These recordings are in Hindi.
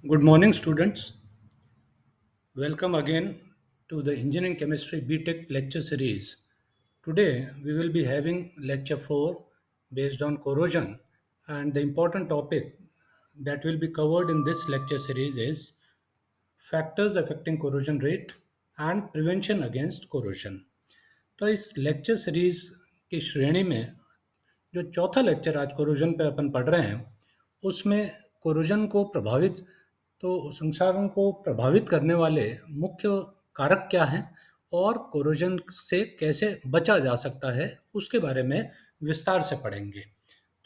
Good morning, students. Welcome again to the Engineering Chemistry BTech lecture series. Today, we will be having lecture 4 based on corrosion, and the important topic that will be covered in this lecture series is factors affecting corrosion rate and prevention against corrosion. तो इस लेक्चर सीरीज की श्रेणी में जो चौथा लेक्चर आज कोरोजन पे अपन पढ़ रहे हैं उसमें कोरोजन को प्रभावित तो संसाधन को प्रभावित करने वाले मुख्य कारक क्या हैं और कोरोजन से कैसे बचा जा सकता है उसके बारे में विस्तार से पढ़ेंगे।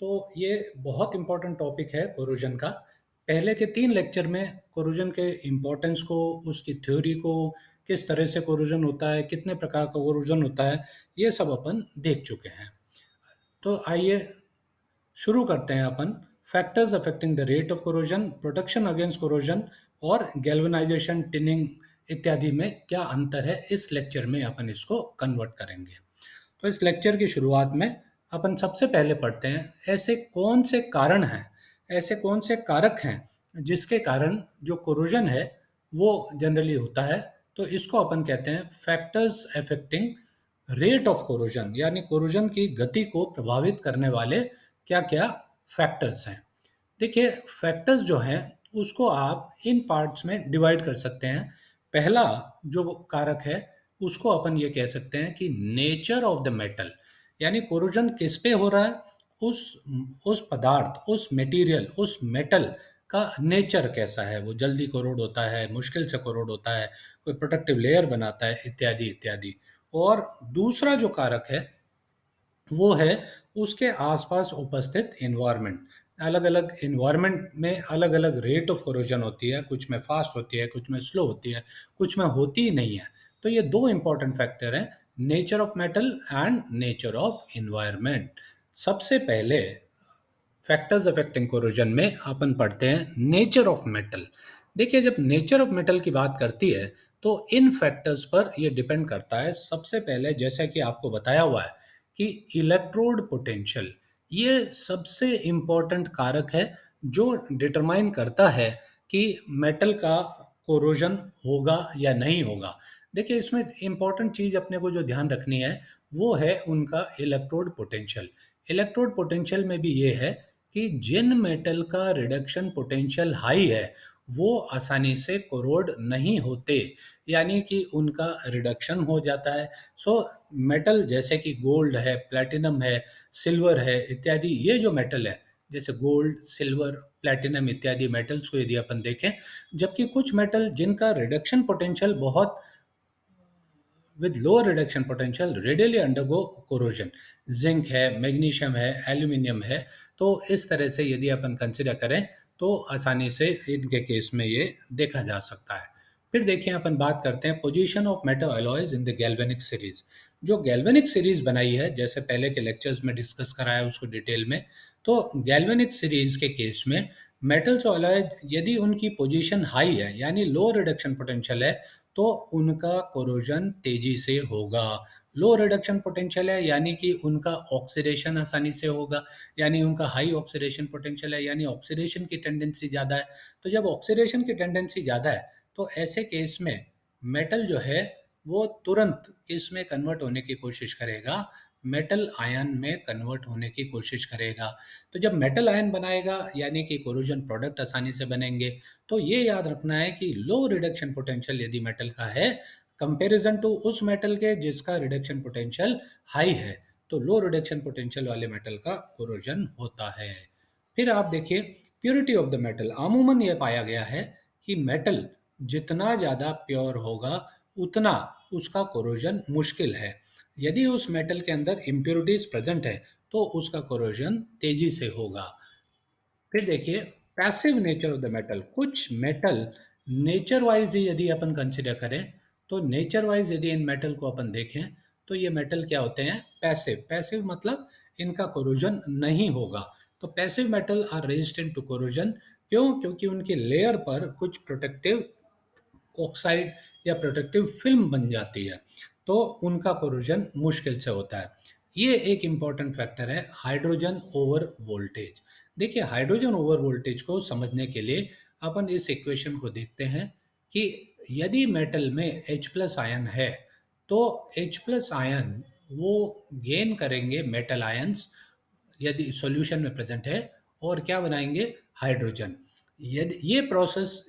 तो ये बहुत इम्पोर्टेंट टॉपिक है कोरोजन का। पहले के 3 लेक्चर में कोरोजन के इम्पोर्टेंस को, उसकी थ्योरी को, किस तरह से कोरोजन होता है, कितने प्रकार का कोरोजन होता है, ये सब अपन देख चुके हैं। तो आइए शुरू करते हैं अपन। Factors affecting the rate of corrosion, protection against corrosion और गैल्वेनाइजेशन, टिनिंग इत्यादि में क्या अंतर है, इस लेक्चर में अपन इसको कन्वर्ट करेंगे। तो इस लेक्चर की शुरुआत में अपन सबसे पहले पढ़ते हैं ऐसे कौन से कारण हैं, ऐसे कौन से कारक हैं जिसके कारण जो कोरोजन है वो जनरली होता है। तो इसको अपन कहते हैं factors affecting rate of corrosion, यानी कोरोजन की गति को प्रभावित करने वाले क्या क्या फैक्टर्स हैं। देखिए, फैक्टर्स जो हैं उसको आप इन पार्ट्स में डिवाइड कर सकते हैं। पहला जो कारक है उसको अपन ये कह सकते हैं कि नेचर ऑफ द मेटल, यानी कोरोजन किस पे हो रहा है, उस पदार्थ, उस मटेरियल, उस मेटल का नेचर कैसा है। वो जल्दी कोरोड होता है, मुश्किल से कोरोड होता है, कोई प्रोटेक्टिव लेयर बनाता है, इत्यादि इत्यादि। और दूसरा जो कारक है वो है उसके आसपास उपस्थित इन्वायरमेंट। अलग अलग इन्वायरमेंट में अलग अलग रेट ऑफ कोरोजन होती है, कुछ में फास्ट होती है, कुछ में स्लो होती है, कुछ में होती ही नहीं है। तो ये दो इंपॉर्टेंट फैक्टर हैं, nature of metal and nature of environment. सबसे पहले फैक्टर्स अफेक्टिंग कोरोजन में अपन पढ़ते हैं नेचर ऑफ मेटल। देखिए, जब नेचर ऑफ मेटल की बात करती है तो इन फैक्टर्स पर ये डिपेंड करता है। सबसे पहले, जैसा कि आपको बताया हुआ है कि इलेक्ट्रोड पोटेंशियल, ये सबसे इम्पोर्टेंट कारक है जो डिटरमाइन करता है कि मेटल का कोरोजन होगा या नहीं होगा। देखिए, इसमें इम्पोर्टेंट चीज़ अपने को जो ध्यान रखनी है वो है उनका इलेक्ट्रोड पोटेंशियल। इलेक्ट्रोड पोटेंशियल में भी ये है कि जिन मेटल का रिडक्शन पोटेंशियल हाई है वो आसानी से कोरोड नहीं होते, यानी कि उनका रिडक्शन हो जाता है। सो मेटल जैसे कि गोल्ड है, प्लैटिनम है, सिल्वर है इत्यादि, ये जो मेटल है जैसे गोल्ड, सिल्वर, प्लैटिनम इत्यादि मेटल्स को यदि अपन देखें, जबकि कुछ मेटल जिनका रिडक्शन पोटेंशियल बहुत with lower reduction potential readily undergo corrosion, zinc है, मैग्नीशियम है, एल्यूमिनियम है। तो इस तरह से यदि अपन कंसिडर करें तो आसानी से इनके केस में ये देखा जा सकता है। फिर देखिए, अपन बात करते हैं position of metal alloys in the galvanic series. जो गैल्वेनिक सीरीज बनाई है, जैसे पहले के लेक्चर्स में डिस्कस कराया उसको डिटेल में, तो गैल्वेनिक सीरीज के केस में मेटल्स और अलॉय यदि उनकी पोजीशन हाई है यानी लो रिडक्शन पोटेंशियल है तो उनका कोरोजन तेजी से होगा। लो रिडक्शन पोटेंशियल है यानी कि उनका ऑक्सीडेशन आसानी से होगा, यानी उनका हाई ऑक्सीडेशन पोटेंशियल है यानी ऑक्सीडेशन की टेंडेंसी ज़्यादा है। तो जब ऑक्सीडेशन की टेंडेंसी ज़्यादा है तो ऐसे केस में मेटल जो है वो तुरंत किस में कन्वर्ट होने की कोशिश करेगा, मेटल आयन में कन्वर्ट होने की कोशिश करेगा। तो जब मेटल आयन बनाएगा यानी कि कोरोजन प्रोडक्ट आसानी से बनेंगे। तो ये याद रखना है कि लो रिडक्शन पोटेंशियल यदि मेटल का है कंपैरिजन टू उस मेटल के जिसका रिडक्शन पोटेंशियल हाई है, तो लो रिडक्शन पोटेंशियल वाले मेटल का कोरोजन होता है। फिर आप देखिए प्योरिटी ऑफ द मेटल। अमूमन यह पाया गया है कि मेटल जितना ज़्यादा प्योर होगा उतना उसका कोरोजन मुश्किल है। यदि उस मेटल के अंदर इम्प्योरिटीज प्रेजेंट है तो उसका कोरोजन तेजी से होगा। फिर देखिए passive nature of the metal. कुछ मेटल नेचर वाइज ही यदि अपन कंसिडर करें तो नेचर वाइज यदि इन मेटल को अपन देखें तो ये मेटल क्या होते हैं, पैसिव। पैसिव मतलब इनका कोरोजन नहीं होगा। तो passive metal are resistant to corrosion. क्यों? क्योंकि उनके लेयर पर कुछ प्रोटेक्टिव ऑक्साइड या प्रोटेक्टिव फिल्म बन जाती है, तो उनका कोरोजन मुश्किल से होता है। ये एक इम्पॉर्टेंट फैक्टर है हाइड्रोजन ओवर वोल्टेज। देखिए, हाइड्रोजन ओवर वोल्टेज को समझने के लिए अपन इस इक्वेशन को देखते हैं कि यदि मेटल में H प्लस आयन है तो H प्लस आयन वो गेन करेंगे मेटल आयंस यदि सॉल्यूशन में प्रेजेंट है और क्या बनाएंगे हाइड्रोजन। यदि ये प्रोसेस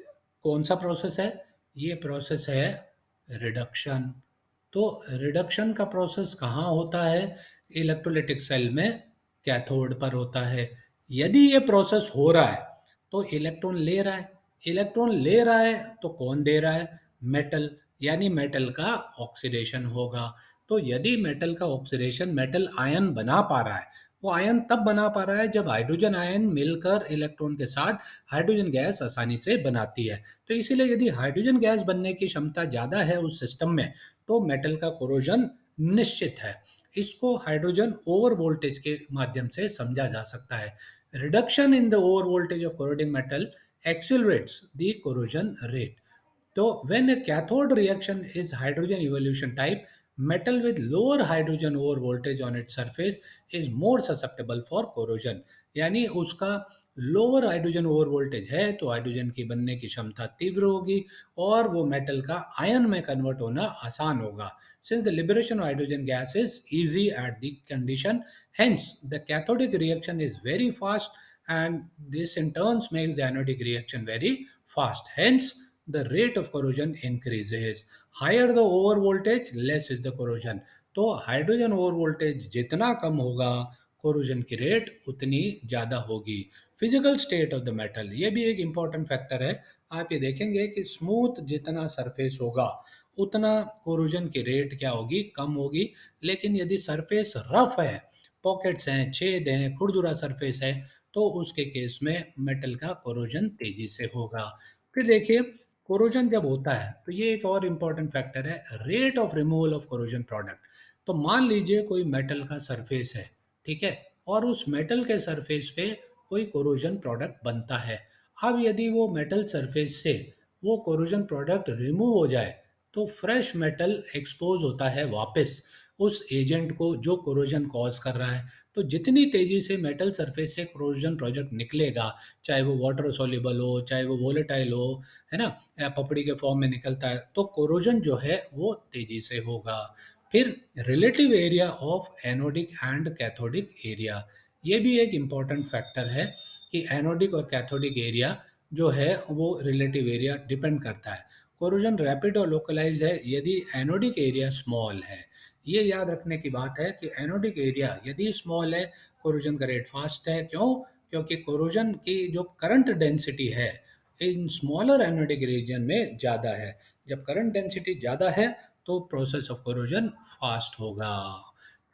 कौन सा प्रोसेस है, ये प्रोसेस है रिडक्शन। तो रिडक्शन का प्रोसेस कहाँ होता है, इलेक्ट्रोलाइटिक सेल में कैथोड पर होता है। यदि ये प्रोसेस हो रहा है तो इलेक्ट्रॉन ले रहा है, इलेक्ट्रॉन ले रहा है तो कौन दे रहा है, मेटल, यानी मेटल का ऑक्सीडेशन होगा। तो यदि मेटल का ऑक्सीडेशन मेटल आयन बना पा रहा है, वो आयन तब बना पा रहा है जब हाइड्रोजन आयन मिलकर इलेक्ट्रॉन के साथ हाइड्रोजन गैस आसानी से बनाती है। तो इसीलिए यदि हाइड्रोजन गैस बनने की क्षमता ज़्यादा है उस सिस्टम में तो मेटल का कोरोजन निश्चित है। इसको हाइड्रोजन ओवर वोल्टेज के माध्यम से समझा जा सकता है। Reduction in the over voltage of corroding metal accelerates the corrosion rate. So when a cathode reaction is hydrogen evolution type, metal with lower hydrogen over voltage on its surface is more susceptible for corrosion. यानी उसका लोअर हाइड्रोजन ओवर वोल्टेज है तो हाइड्रोजन की बनने की क्षमता तीव्र होगी और वो मेटल का आयन में कन्वर्ट होना आसान होगा। Since the liberation of hydrogen gas is easy at the condition, hence the cathodic reaction is very fast and this in turns makes the anodic reaction very fast. Hence the rate of corrosion increases. Higher the over voltage, less is the corrosion. तो हाइड्रोजन ओवर वोल्टेज जितना कम होगा कोरोजन की रेट उतनी ज़्यादा होगी। Physical state of the metal ये भी एक इम्पॉर्टेंट फैक्टर है। आप ये देखेंगे कि स्मूथ जितना सरफेस होगा उतना कोरोजन की रेट क्या होगी, कम होगी। लेकिन यदि सरफेस रफ है, पॉकेट्स हैं, छेद हैं, खुरदुरा सरफेस है, तो उसके केस में मेटल का कोरोजन तेजी से होगा। फिर देखिए कोरोजन जब होता है तो ये एक और इम्पॉर्टेंट फैक्टर है, rate of removal of corrosion product. तो मान लीजिए कोई मेटल का सरफेस है, ठीक है, और उस मेटल के सरफेस पे कोई कोरोजन प्रोडक्ट बनता है। अब यदि वो मेटल सरफेस से वो कोरोजन प्रोडक्ट रिमूव हो जाए तो फ्रेश मेटल एक्सपोज होता है वापस उस एजेंट को जो कोरोजन कॉज कर रहा है। तो जितनी तेजी से मेटल सरफेस से कोरोजन प्रोडक्ट निकलेगा, चाहे वो वाटर सोल्यूबल हो, चाहे वो वोलेटाइल हो, है ना, या पपड़ी के फॉर्म में निकलता है, तो कोरोजन जो है वो तेजी से होगा। फिर relative area of anodic and cathodic area, ये भी एक इम्पॉर्टेंट फैक्टर है कि एनोडिक और कैथोडिक एरिया जो है वो रिलेटिव एरिया डिपेंड करता है। कोरोजन रैपिड और लोकलाइज है यदि एनोडिक एरिया स्मॉल है। ये याद रखने की बात है कि एनोडिक एरिया यदि स्मॉल है कोरोजन का रेट फास्ट है। क्यों? क्योंकि कोरोजन की जो करंट डेंसिटी है इन स्मॉलर एनोडिक रीजन में ज़्यादा है। जब करंट डेंसिटी ज़्यादा है तो प्रोसेस ऑफ कोरोजन फास्ट होगा।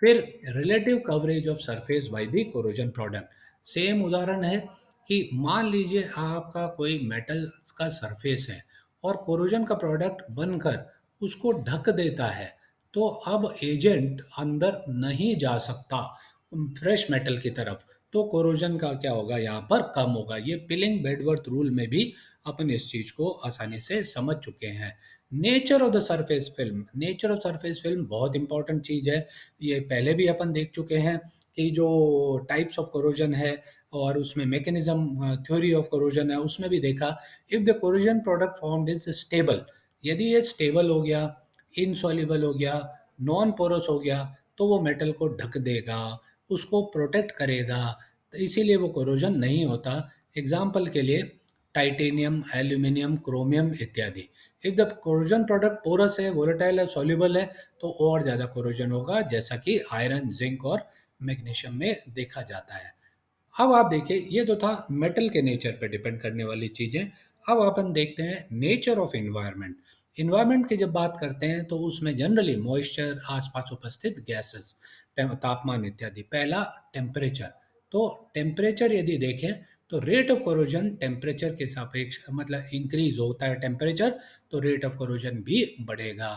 फिर relative coverage of surface by the corrosion product, same उदाहरण है कि मान लीजिए आपका कोई मेटल का सरफेस है और कोरोजन का प्रोडक्ट बनकर उसको ढक देता है, तो अब एजेंट अंदर नहीं जा सकता फ्रेश मेटल की तरफ। तो कोरोजन का क्या होगा, यहाँ पर कम होगा। ये पिलिंग बेडवर्थ रूल में भी अपन इस चीज को आसानी से समझ चुके हैं। Nature of the surface film, nature of surface film बहुत इंपॉर्टेंट चीज है। ये पहले भी अपन देख चुके हैं कि जो टाइप्स ऑफ कोरोजन है और उसमें मैकेनिज्म थ्योरी ऑफ कोरोजन है उसमें भी देखा, if the corrosion product formed is stable, यदि ये स्टेबल हो गया, इनसॉल्युबल हो गया, नॉन पोरस हो गया, तो वो मेटल को ढक देगा, उसको प्रोटेक्ट करेगा, तो इसीलिए वो कोरोजन नहीं होता। एग्जाम्पल के लिए टाइटेनियम, एल्यूमिनियम, क्रोमियम इत्यादि। If the corrosion product porous है, वोलेटाइल है, सॉल्युबल है, तो और ज़्यादा कोरोजन होगा, जैसा कि आयरन, जिंक और मैग्नीशियम में देखा जाता है। अब आप देखिए ये तो था मेटल के नेचर पे डिपेंड करने वाली चीज़ें। अब अपन देखते हैं नेचर ऑफ इन्वायरमेंट। इन्वायरमेंट की जब बात करते हैं तो उसमें जनरली मॉइस्चर, आसपास उपस्थित गैसेस, तापमान इत्यादि। पहला टेम्परेचर। तो टेम्परेचर यदि देखें तो रेट ऑफ कोरोजन टेम्परेचर के सापेक्ष मतलब इंक्रीज होता है टेम्परेचर, तो रेट ऑफ कोरोजन भी बढ़ेगा।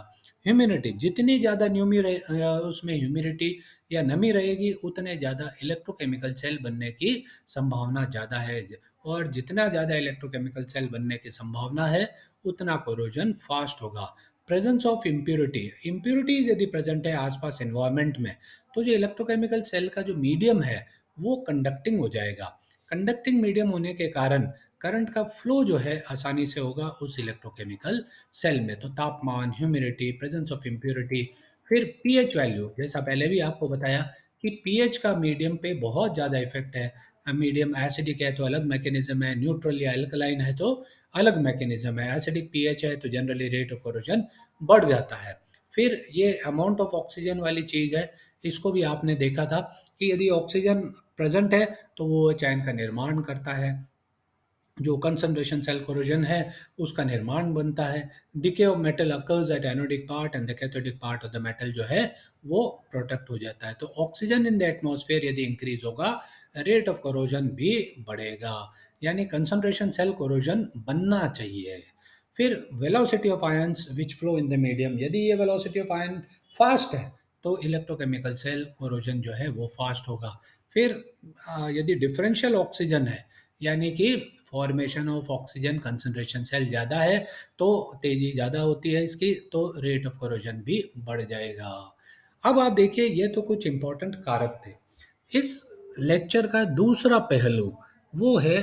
ह्यूमिडिटी, जितनी ज़्यादा उसमें ह्यूमिडिटी या नमी रहेगी उतने ज़्यादा इलेक्ट्रोकेमिकल सेल बनने की संभावना ज़्यादा है, और जितना ज़्यादा इलेक्ट्रोकेमिकल सेल बनने की संभावना है उतना कोरोजन फास्ट होगा। प्रेजेंस ऑफ इम्प्योरिटी, इम्प्योरिटीज यदि प्रेजेंट है आसपास एनवायरनमेंट में तो जो इलेक्ट्रोकेमिकल सेल का जो मीडियम है वो कंडक्टिंग हो जाएगा। कंडक्टिंग मीडियम होने के कारण करंट का फ्लो जो है आसानी से होगा उस इलेक्ट्रोकेमिकल सेल में। तो तापमान, ह्यूमिडिटी, प्रेजेंस ऑफ इम्प्योरिटी, फिर पीएच वैल्यू, जैसा पहले भी आपको बताया कि पीएच का मीडियम पे बहुत ज़्यादा इफेक्ट है। मीडियम एसिडिक है तो अलग मैकेनिज्म है, न्यूट्रल या अल्कलाइन है तो अलग मैकेनिज्म है। एसिडिक पीएच है तो जनरली रेट ऑफ कोरोजन बढ़ जाता है। फिर ये अमाउंट ऑफ ऑक्सीजन वाली चीज़ है, इसको भी आपने देखा था कि यदि ऑक्सीजन प्रेजेंट है तो वो चैन का निर्माण करता है, जो कंसंट्रेशन सेल कोरोजन है उसका निर्माण बनता है। Decay of metal occurs at anodic part and the cathodic part of the metal जो है वो प्रोटेक्ट हो जाता है। तो ऑक्सीजन इन द एटमॉस्फेयर यदि इंक्रीज होगा, रेट ऑफ कोरोजन भी बढ़ेगा, यानी कंसंट्रेशन सेल कोरोजन बनना चाहिए। फिर velocity of ions which flow in the medium, यदि ये वेलोसिटी ऑफ आयन फास्ट है तो इलेक्ट्रोकेमिकल सेल कोरोजन जो है वो फास्ट होगा। फिर यदि डिफरेंशियल ऑक्सीजन है, यानी कि formation of oxygen concentration cell ज़्यादा है तो तेज़ी ज़्यादा होती है इसकी, तो रेट ऑफ कोरोजन भी बढ़ जाएगा। अब आप देखिए, ये तो कुछ इंपॉर्टेंट कारक थे। इस लेक्चर का दूसरा पहलू वो है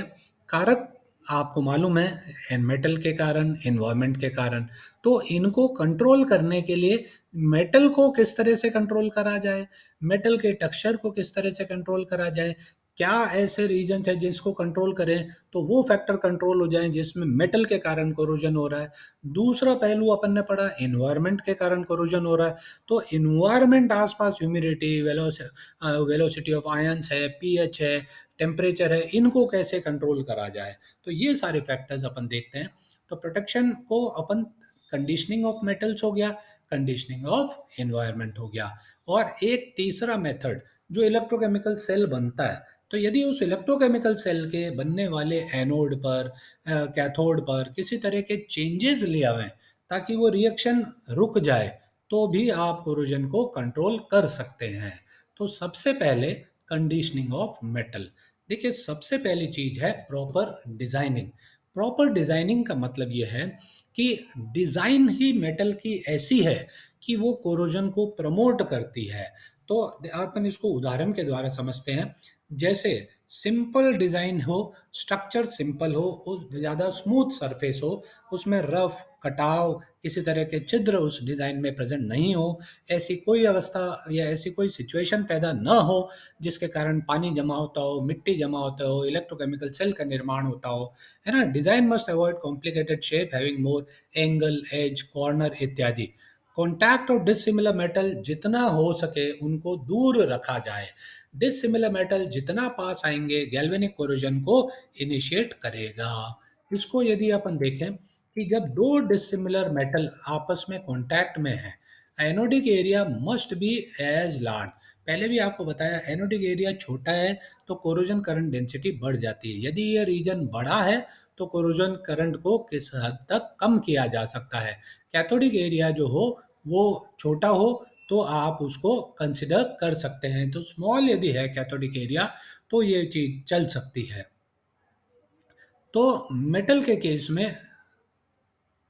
कारक। आपको मालूम है, मेटल के कारण, एनवायरनमेंट के कारण, तो इनको कंट्रोल करने के लिए मेटल को किस तरह से कंट्रोल करा जाए, मेटल के टेक्सचर को किस तरह से कंट्रोल करा जाए, क्या ऐसे रीजन्स है जिसको कंट्रोल करें तो वो फैक्टर कंट्रोल हो जाए जिसमें मेटल के कारण कोरोजन हो रहा है। दूसरा पहलू अपन ने पढ़ा, एनवायरनमेंट के कारण कोरोजन हो रहा है, तो एनवायरनमेंट आसपास ह्यूमिडिटी, वेलोसिटी ऑफ आयंस है, पीएच है, टेम्परेचर है, इनको कैसे कंट्रोल करा जाए। तो ये सारे फैक्टर्स अपन देखते हैं। तो प्रोटेक्शन को अपन कंडीशनिंग ऑफ मेटल्स हो गया, कंडीशनिंग ऑफ एनवायरनमेंट हो गया, और एक तीसरा मेथड जो इलेक्ट्रोकेमिकल सेल बनता है, तो यदि उस इलेक्ट्रोकेमिकल सेल के बनने वाले एनोड पर, कैथोड पर किसी तरह के चेंजेस ले आवें ताकि वो रिएक्शन रुक जाए, तो भी आप कोरोजन को कंट्रोल कर सकते हैं। तो सबसे पहले कंडीशनिंग ऑफ मेटल। देखिए, सबसे पहली चीज है प्रॉपर डिजाइनिंग। प्रॉपर डिजाइनिंग का मतलब यह है कि डिजाइन ही मेटल की ऐसी है कि वो कोरोजन को प्रमोट करती है। तो अपन इसको उदाहरण के द्वारा समझते हैं। जैसे सिंपल डिजाइन हो, स्ट्रक्चर सिंपल हो, ज़्यादा स्मूथ सरफेस हो, उसमें रफ कटाव, किसी तरह के छिद्र उस डिज़ाइन में प्रेजेंट नहीं हो, ऐसी कोई अवस्था या ऐसी कोई सिचुएशन पैदा न हो जिसके कारण पानी जमा होता हो, मिट्टी जमा होता हो, इलेक्ट्रोकेमिकल सेल का निर्माण होता हो, है ना। Design must avoid complicated shape having more angle, edge, corner इत्यादि। कॉन्टैक्ट ऑफ डिसिमिलर मेटल जितना हो सके उनको दूर रखा जाए। डिसिमिलर मेटल जितना पास आएंगे गैल्वेनिक कोरोजन को इनिशिएट करेगा। इसको यदि अपन देखें कि जब दो डिसिमिलर मेटल आपस में कांटेक्ट में है, anodic area must be as large. पहले भी आपको बताया, एनोडिक एरिया छोटा है तो कोरोजन करंट डेंसिटी बढ़ जाती है। यदि ये रीजन बड़ा है तो कोरोजन करंट को किस हद तक कम किया जा सकता है। कैथोडिक एरिया जो हो वो छोटा हो तो आप उसको कंसिडर कर सकते हैं। तो स्मॉल यदि है कैथोडिक एरिया तो ये चीज़ चल सकती है। तो मेटल के केस में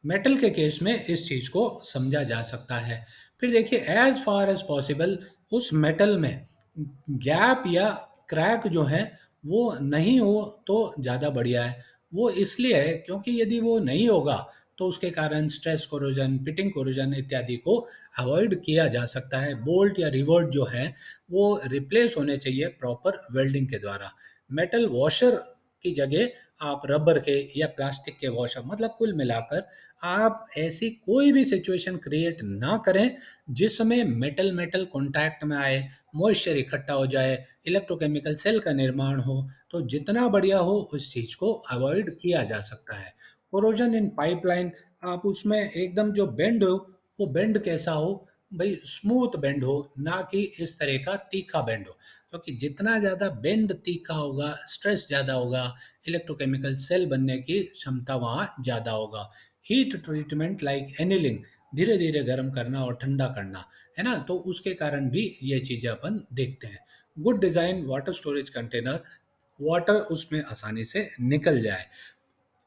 मेटल के केस में इस चीज़ को समझा जा सकता है। फिर देखिए, एज फार एज पॉसिबल उस मेटल में गैप या क्रैक जो है वो नहीं हो तो ज़्यादा बढ़िया है। वो इसलिए है क्योंकि यदि वो नहीं होगा तो उसके कारण स्ट्रेस कोरोजन, पिटिंग कोरोजन इत्यादि को अवॉइड किया जा सकता है। बोल्ट या रिवर्ट जो है वो रिप्लेस होने चाहिए प्रॉपर वेल्डिंग के द्वारा। मेटल वॉशर की जगह आप रबर के या प्लास्टिक के वॉशर, मतलब कुल मिलाकर आप ऐसी कोई भी सिचुएशन क्रिएट ना करें जिसमें मेटल मेटल कांटेक्ट में आए, मॉइस्चर इकट्ठा हो जाए, इलेक्ट्रोकेमिकल सेल का निर्माण हो। तो जितना बढ़िया हो उस चीज़ को अवॉइड किया जा सकता है। कोरोजन इन पाइपलाइन, आप उसमें एकदम जो बेंड हो वो बेंड कैसा हो, भाई स्मूथ बेंड हो, ना कि इस तरह का तीखा बेंड हो। क्योंकि जितना ज़्यादा बेंड तीखा होगा, स्ट्रेस ज़्यादा होगा, इलेक्ट्रोकेमिकल सेल बनने की क्षमता वहाँ ज़्यादा होगा। हीट ट्रीटमेंट लाइक एनिलिंग, धीरे धीरे गर्म करना और ठंडा करना, है ना, तो उसके कारण भी ये चीज़ें अपन देखते हैं। Good design water storage container, water उसमें आसानी से निकल जाए,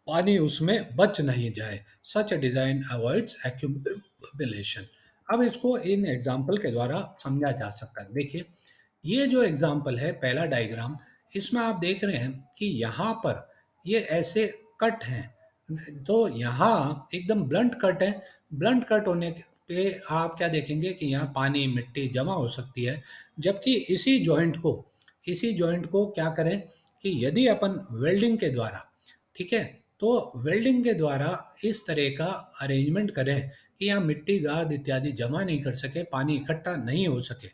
पानी उसमें बच नहीं जाए। सच डिज़ाइन अवॉइड्स एक्यूमुलेशन। अब इसको इन एग्जाम्पल के द्वारा समझा जा सकता है। देखिए, ये जो एग्जाम्पल है, पहला डायग्राम, इसमें आप देख रहे हैं कि यहाँ पर ये ऐसे कट हैं। तो यहाँ एकदम ब्लंट कट है। ब्लंट कट होने पे आप क्या देखेंगे कि यहाँ पानी मिट्टी जमा हो सकती है। जबकि इसी जॉइंट को क्या करें कि यदि अपन वेल्डिंग के द्वारा, ठीक है, तो वेल्डिंग के द्वारा इस तरह का अरेंजमेंट करें कि यहाँ मिट्टी गाद इत्यादि जमा नहीं कर सके, पानी इकट्ठा नहीं हो सके।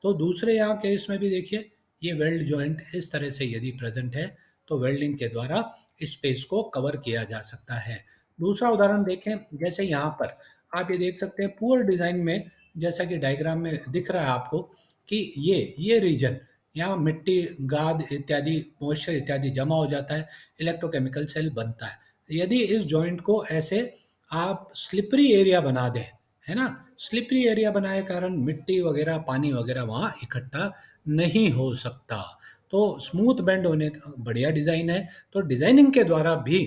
तो दूसरे यहाँ केस में भी देखिए, ये वेल्ड जॉइंट इस तरह से यदि प्रेजेंट है तो वेल्डिंग के द्वारा स्पेस को कवर किया जा सकता है। दूसरा उदाहरण देखें, जैसे यहाँ पर आप ये देख सकते हैं पुअर डिजाइन में, जैसा कि डायग्राम में दिख रहा है आपको कि ये रीजन, यहाँ मिट्टी गाद इत्यादि मॉइस्चर इत्यादि जमा हो जाता है, इलेक्ट्रोकेमिकल सेल बनता है। यदि इस जॉइंट को ऐसे आप स्लिपरी एरिया बना दें, है ना, स्लिपरी एरिया बनाए कारण मिट्टी वगैरह पानी वगैरह वहाँ इकट्ठा नहीं हो सकता। तो स्मूथ बेंड होने का बढ़िया डिज़ाइन है। तो डिज़ाइनिंग के द्वारा भी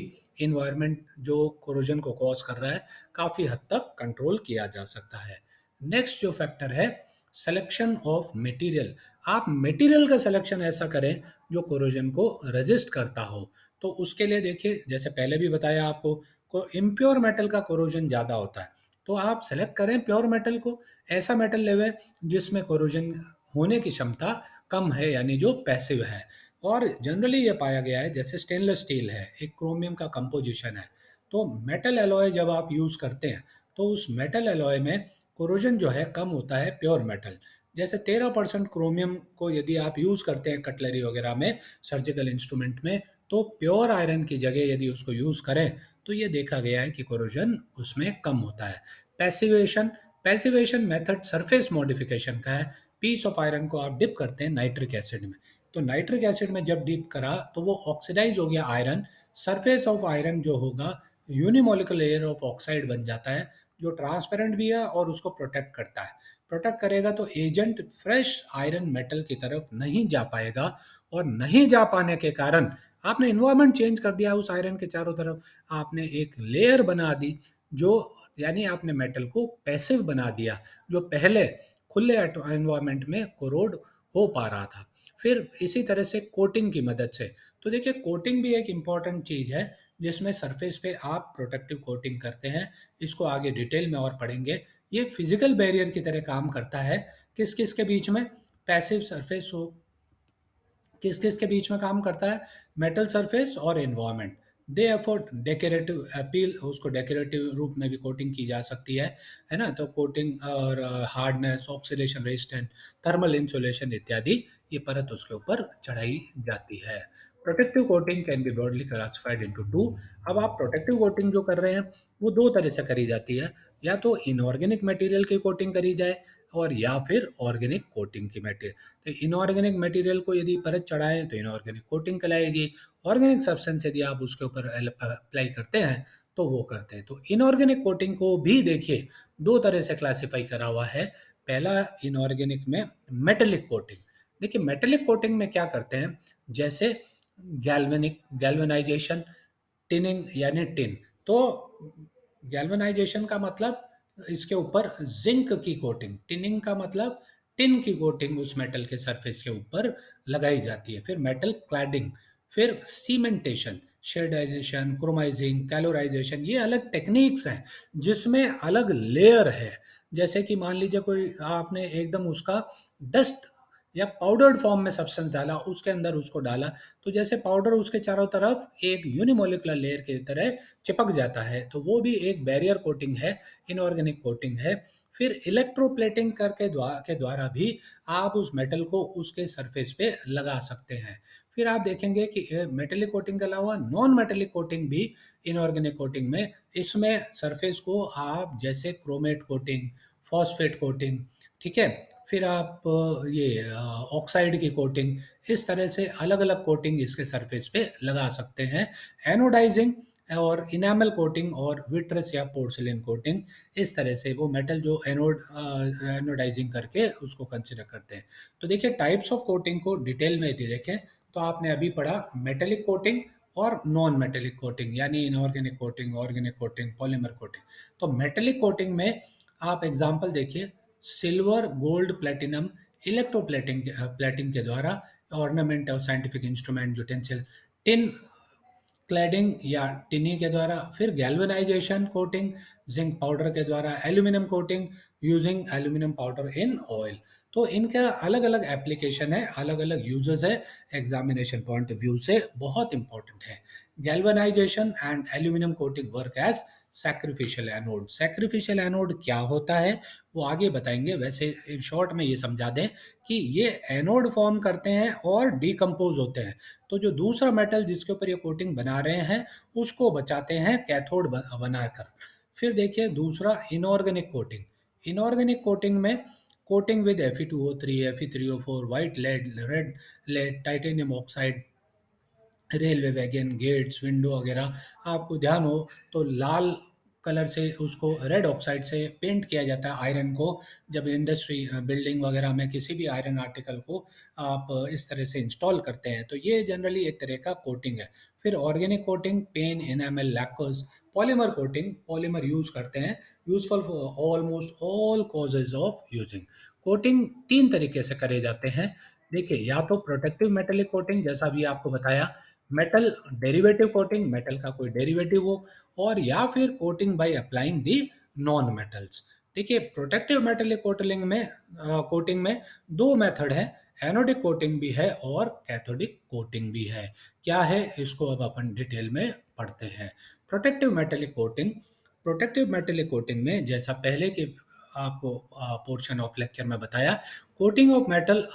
इन्वायरमेंट जो कोरोजन को कॉज कर रहा है काफ़ी हद तक कंट्रोल किया जा सकता है। नेक्स्ट जो फैक्टर है, सिलेक्शन ऑफ मटेरियल। आप मटेरियल का सिलेक्शन ऐसा करें जो कोरोजन को रेजिस्ट करता हो। तो उसके लिए देखिए, जैसे पहले भी बताया आपको, को इम्प्योर मेटल का कोरोजन ज़्यादा होता है। तो आप सेलेक्ट करें प्योर मेटल को, ऐसा मेटल लेवे जिसमें कोरोजन होने की क्षमता कम है, यानी जो पैसिव है। और जनरली ये पाया गया है, जैसे स्टेनलेस स्टील है, एक क्रोमियम का कंपोजिशन है। तो मेटल एलॉय जब आप यूज़ करते हैं तो उस मेटल एलॉय में कोरोजन जो है कम होता है प्योर मेटल। जैसे 13% क्रोमियम को यदि आप यूज़ करते हैं कटलरी वगैरह में, सर्जिकल इंस्ट्रूमेंट में, तो प्योर आयरन की जगह यदि उसको यूज़ करें तो ये देखा गया है कि कोरोजन उसमें कम होता है। Passivation, passivation method surface modification का है। पीस ऑफ आयरन को आप डिप करते हैं नाइट्रिक एसिड में, तो नाइट्रिक एसिड में जब डिप करा तो वो ऑक्सीडाइज हो गया आयरन। सरफेस ऑफ आयरन जो होगा यूनिमोलिकुलर लेयर ऑफ ऑक्साइड बन जाता है, जो ट्रांसपेरेंट भी है और उसको प्रोटेक्ट करता है। प्रोटेक्ट करेगा तो एजेंट फ्रेश आयरन मेटल की तरफ नहीं जा पाएगा, और नहीं जा पाने के कारण आपने इन्वायरमेंट चेंज कर दिया उस आयरन के चारों तरफ। आपने एक लेयर बना दी जो, यानी आपने मेटल को पैसिव बना दिया, जो पहले खुले एनवायरनमेंट में कोरोड हो पा रहा था। फिर इसी तरह से कोटिंग की मदद से, तो देखिए कोटिंग भी एक इम्पॉर्टेंट चीज़ है जिसमें सरफेस पे आप प्रोटेक्टिव कोटिंग करते हैं। इसको आगे डिटेल में और पढ़ेंगे। ये फिजिकल बैरियर की तरह काम करता है। किस किस के बीच में? पैसिव सरफेस हो, किस किस के बीच में काम करता है? मेटल सरफेस और एनवायरनमेंट। दे अफोर्ड डेकोरेटिव अपील, उसको डेकोरेटिव रूप में भी कोटिंग की जा सकती है ना। तो कोटिंग और hardness, oxidation resistant, thermal insulation इत्यादि ये परत उसके ऊपर चढ़ाई जाती है। Protective coating can be broadly classified into two. अब आप प्रोटेक्टिव कोटिंग जो कर रहे हैं वो दो तरह से करी जाती है, या तो इनऑर्गेनिक मटेरियल की कोटिंग करी जाए और या फिर ऑर्गेनिक कोटिंग की मटेरियल। तो इनऑर्गेनिक मटेरियल को यदि परत चढ़ाएं तो इनऑर्गेनिक कोटिंग कहलाएगी। ऑर्गेनिक सब्सटेंस यदि आप उसके ऊपर अप्लाई करते हैं तो वो करते हैं। तो इनऑर्गेनिक कोटिंग को भी देखिए दो तरह से क्लासिफाई करा हुआ है। पहला इनऑर्गेनिक में मेटेलिक कोटिंग। देखिए मेटेलिक कोटिंग में क्या करते हैं, जैसे गैल्वेनाइजेशन, टिनिंग यानी टिन। तो गैल्वेनाइजेशन का मतलब इसके ऊपर जिंक की कोटिंग, टिनिंग का मतलब टिन की कोटिंग उस मेटल के सरफेस के ऊपर लगाई जाती है। फिर मेटल क्लैडिंग, फिर सीमेंटेशन, शेडाइजेशन, क्रोमाइजिंग, कैलोराइजेशन, ये अलग टेक्निक्स हैं जिसमें अलग लेयर है। जैसे कि मान लीजिए कोई आपने एकदम उसका डस्ट या पाउडर्ड फॉर्म में सब्सटेंस डाला, उसके अंदर उसको डाला, तो जैसे पाउडर उसके चारों तरफ एक यूनिमोलिकुलर लेयर की तरह चिपक जाता है, तो वो भी एक बैरियर कोटिंग है, इनऑर्गेनिक कोटिंग है। फिर इलेक्ट्रोप्लेटिंग के द्वारा भी आप उस मेटल को उसके सरफेस पे लगा सकते हैं। फिर आप देखेंगे कि मेटेलिक कोटिंग के अलावा नॉन मेटेलिक कोटिंग भी इनऑर्गेनिक कोटिंग में, इसमें सरफेस को आप जैसे क्रोमेट कोटिंग, फॉस्फेट कोटिंग, ठीक है, फिर आप ये ऑक्साइड की कोटिंग, इस तरह से अलग अलग कोटिंग इसके सरफेस पे लगा सकते हैं। एनोडाइजिंग और इनामल कोटिंग और विट्रस या पोर्सिलिन कोटिंग, इस तरह से वो मेटल जो एनोडाइजिंग करके उसको कंसिडर करते हैं। तो देखिए टाइप्स ऑफ कोटिंग को डिटेल में यदि देखें तो आपने अभी पढ़ा मेटेलिक कोटिंग और नॉन मेटेलिक कोटिंग, यानी inorganic coating, organic coating, polymer coating. तो मेटेलिक कोटिंग में आप एग्जांपल देखिए, silver, gold, platinum, electroplating plating के द्वारा, ऑर्नामेंट और scientific instrument utensil, tin cladding या टिनी के द्वारा, फिर गैल्वेनाइजेशन कोटिंग जिंक पाउडर के द्वारा, aluminium coating using aluminium powder in oil. तो इनका अलग अलग एप्लीकेशन है, अलग अलग यूजेस है, एग्जामिनेशन पॉइंट ऑफ व्यू से बहुत इंपॉर्टेंट है। Galvanisation and aluminium coating work as sacrificial anode. Sacrificial anode क्या होता है वो आगे बताएंगे, वैसे इन शॉर्ट में ये समझा दें कि ये एनोड फॉर्म करते हैं और डिकम्पोज होते हैं। तो जो दूसरा मेटल जिसके ऊपर ये कोटिंग बना रहे हैं उसको बचाते हैं कैथोड बनाकर। फिर देखिए दूसरा इनऑर्गेनिक कोटिंग। इनऑर्गेनिक कोटिंग में coating with Fe2O3, Fe3O4, white lead, red lead, titanium oxide, railway wagon, gates, window वगैरह आपको ध्यान हो तो लाल कलर से उसको रेड ऑक्साइड से पेंट किया जाता है आयरन को। जब इंडस्ट्री बिल्डिंग वगैरह में किसी भी आयरन आर्टिकल को आप इस तरह से इंस्टॉल करते हैं तो ये जनरली एक तरह का कोटिंग है। फिर organic coating, paint, enamel, lacquers, polymer coating, polymer use करते हैं, useful for almost all causes of using. Coating तीन तरीके से करे जाते हैं। देखिए या तो प्रोटेक्टिव मेटेलिक कोटिंग जैसा भी आपको बताया, मेटल डेरिवेटिव कोटिंग, मेटल का कोई डेरिवेटिव हो, और या फिर coating by applying the non metals. देखिए प्रोटेक्टिव मेटेलिक कोटिंग में दो मेथड है, एनोडिक कोटिंग भी है और कैथोडिक कोटिंग भी है। क्या है इसको अब अपन डिटेल में पढ़ते हैं। Protective metallic coating, protective metallic coating में जैसा पहले के आपको पोर्शन ऑफ लेक्चर में बताया, कोटिंग ऑफ मेटल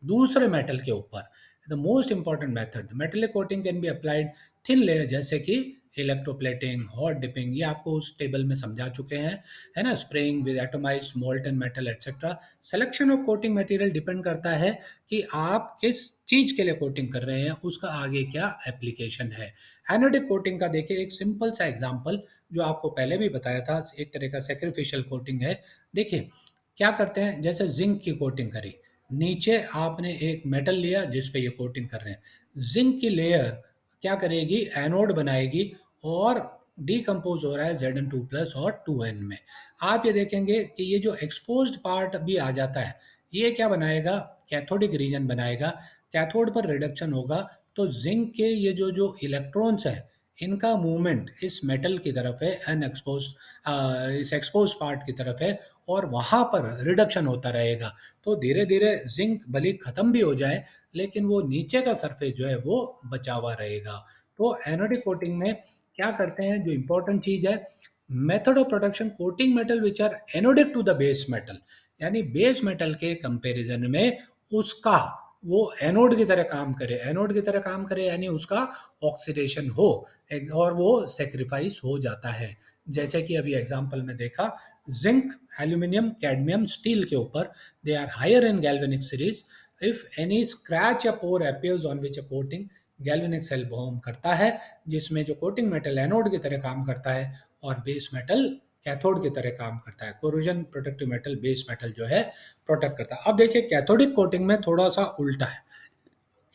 दूसरे मेटल के ऊपर। The most important method metallic coating can be applied thin layer, जैसे कि इलेक्ट्रोप्लेटिंग, हॉट डिपिंग, ये आपको उस टेबल में समझा चुके हैं, है ना, spraying with atomized molten metal etcetera. Selection of coating material depend करता है कि आप किस चीज के लिए कोटिंग कर रहे हैं, उसका आगे क्या एप्लीकेशन है। एनोडिक कोटिंग का देखिए एक सिंपल सा एग्जांपल जो आपको पहले भी बताया था, एक तरह का सैक्रिफिशियल कोटिंग है। देखिए क्या करते हैं, जैसे जिंक की कोटिंग करी, नीचे आपने एक मेटल लिया जिस पे ये कोटिंग कर रहे हैं, जिंक की लेयर क्या करेगी, एनोड बनाएगी और डीकम्पोज हो रहा है Zn2 प्लस और 2n में। आप ये देखेंगे कि ये जो एक्सपोज्ड पार्ट भी आ जाता है, ये क्या बनाएगा, कैथोडिक रीजन बनाएगा। कैथोड पर रिडक्शन होगा तो जिंक के ये जो जो इलेक्ट्रॉन्स है इनका मूवमेंट इस मेटल की तरफ है, अनएक्सपोज इस एक्सपोज पार्ट की तरफ है, और वहां पर रिडक्शन होता रहेगा। तो धीरे धीरे जिंक भले खत्म भी हो जाए लेकिन वो नीचे का सरफेस जो है वो बचा हुआ रहेगा। तो एनोडिक कोटिंग में क्या करते हैं, जो इंपॉर्टेंट चीज है, method of production coating metal which are anodic to the base metal, यानी बेस मेटल के कंपैरिजन में उसका वो एनोड की तरह काम करे, एनोड की तरह काम करे यानी उसका ऑक्सीडेशन हो और वो सेक्रीफाइस हो जाता है। जैसे कि अभी एग्जांपल में देखा, जिंक, एल्यूमिनियम, कैडमियम, स्टील के ऊपर they are higher in galvanic series. If any scratch या pore appears on which a coating, galvanic cell form करता है जिसमें जो कोटिंग मेटल एनोड की तरह काम करता है और बेस मेटल कैथोड की तरह काम करता है। Corrosion protective metal base metal जो है प्रोटेक्ट करता है। अब देखिए कैथोडिक कोटिंग में थोड़ा सा उल्टा है।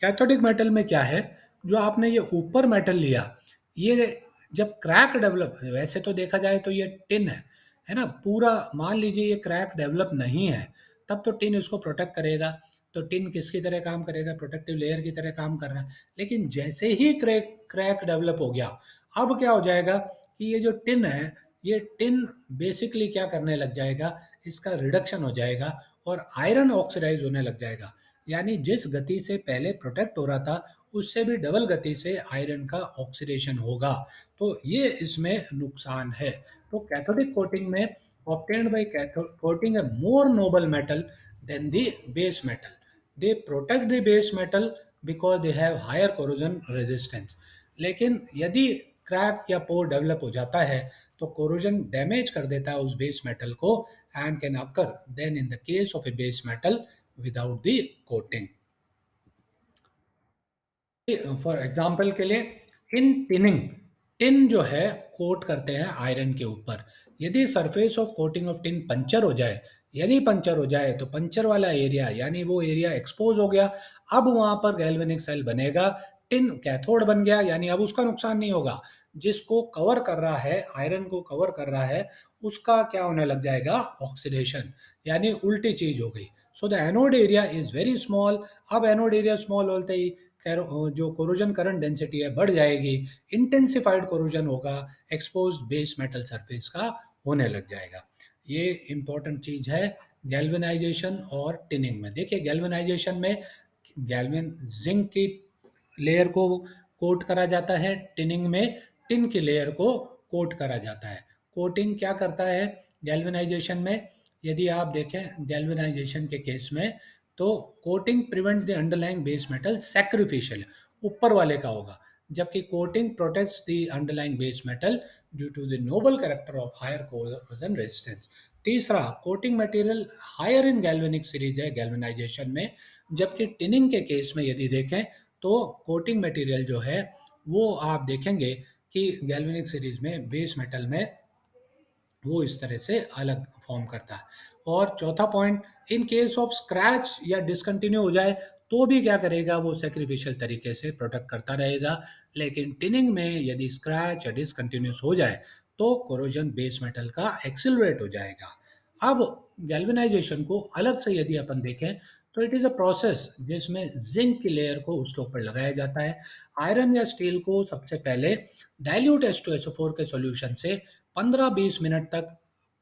कैथोडिक मेटल में क्या है, जो आपने ये ऊपर मेटल लिया, ये जब क्रैक डेवलप, वैसे तो देखा जाए तो ये टिन है ना, पूरा मान लीजिए ये क्रैक डेवलप नहीं है तब तो टिन इसको प्रोटेक्ट करेगा। तो टिन किसकी तरह काम करेगा, प्रोटेक्टिव लेयर की तरह काम कर रहा है। लेकिन जैसे ही क्रैक क्रैक डेवलप हो गया, अब क्या हो जाएगा कि ये जो टिन है, ये टिन बेसिकली क्या करने लग जाएगा, इसका रिडक्शन हो जाएगा और आयरन ऑक्सीडाइज होने लग जाएगा। यानी जिस गति से पहले प्रोटेक्ट हो रहा था उससे भी डबल गति से आयरन का ऑक्सीडेशन होगा। तो ये इसमें नुकसान है। तो कैथोडिक कोटिंग में obtained by coating a more noble metal than the base metal, they protect the base metal because they have higher corrosion resistance। लेकिन यदि क्रैक या पोर डेवलप हो जाता है तो कोरोजन डैमेज कर देता है उस बेस मेटल को, and can occur then in the case of a base metal without the coating. For example के लिए इन टिनिंग, टिन जो है कोट करते हैं आयरन के ऊपर। यदि surface of coating of tin puncture हो जाए, यदि पंचर हो जाए तो पंचर वाला एरिया यानी वो एरिया एक्सपोज हो गया, अब वहां पर गैल्वेनिक सेल बनेगा, टिन कैथोड बन गया, यानी अब उसका नुकसान नहीं होगा। जिसको कवर कर रहा है, आयरन को कवर कर रहा है, उसका क्या होने लग जाएगा, ऑक्सीडेशन, यानी उल्टी चीज हो गई। So the anode area is very small. अब एनोड एरिया स्मॉल होते ही जो कोरोजन करंट डेंसिटी है बढ़ जाएगी, इंटेंसिफाइड कोरोजन होगा, एक्सपोज्ड बेस मेटल सरफेस का होने लग जाएगा। ये इंपॉर्टेंट चीज़ है गैल्वेनाइजेशन और टिनिंग में। देखिए गैल्वेनाइजेशन में गैल्वेन जिंक की लेयर को कोट करा जाता है, टिनिंग में टिन की लेयर को कोट करा जाता है। कोटिंग क्या करता है गैल्वेनाइजेशन में? यदि आप देखें गैल्वेनाइजेशन के केस में, तो coating prevents the underlying base metal sacrificial, ऊपर वाले का होगा, जबकि coating protects the underlying base metal due to the noble character of higher corrosion resistance. तीसरा, coating material higher in galvanic series है गैल्वेनाइजेशन में, जबकि टिनिंग के केस में यदि देखें तो कोटिंग मटेरियल जो है वो आप देखेंगे कि गैल्वेनिक सीरीज में बेस मेटल में वो इस तरह से अलग फॉर्म करता है। और चौथा point, in case of scratch या डिसकंटिन्यू हो जाए तो भी क्या करेगा, वो सेक्रीफिशियल तरीके से प्रोटेक्ट करता रहेगा। लेकिन टिनिंग में यदि स्क्रैच या डिसकंटिन्यूस हो जाए तो कोरोजन बेस मेटल का एक्सिलरेट हो जाएगा। अब गैल्वेनाइजेशन को अलग से यदि अपन देखें तो इट इज़ अ प्रोसेस जिसमें जिंक की लेयर को उसके ऊपर लगाया जाता है। आयरन या स्टील को सबसे पहले डाइल्यूट H2SO4 के सॉल्यूशन से 15-20 मिनट तक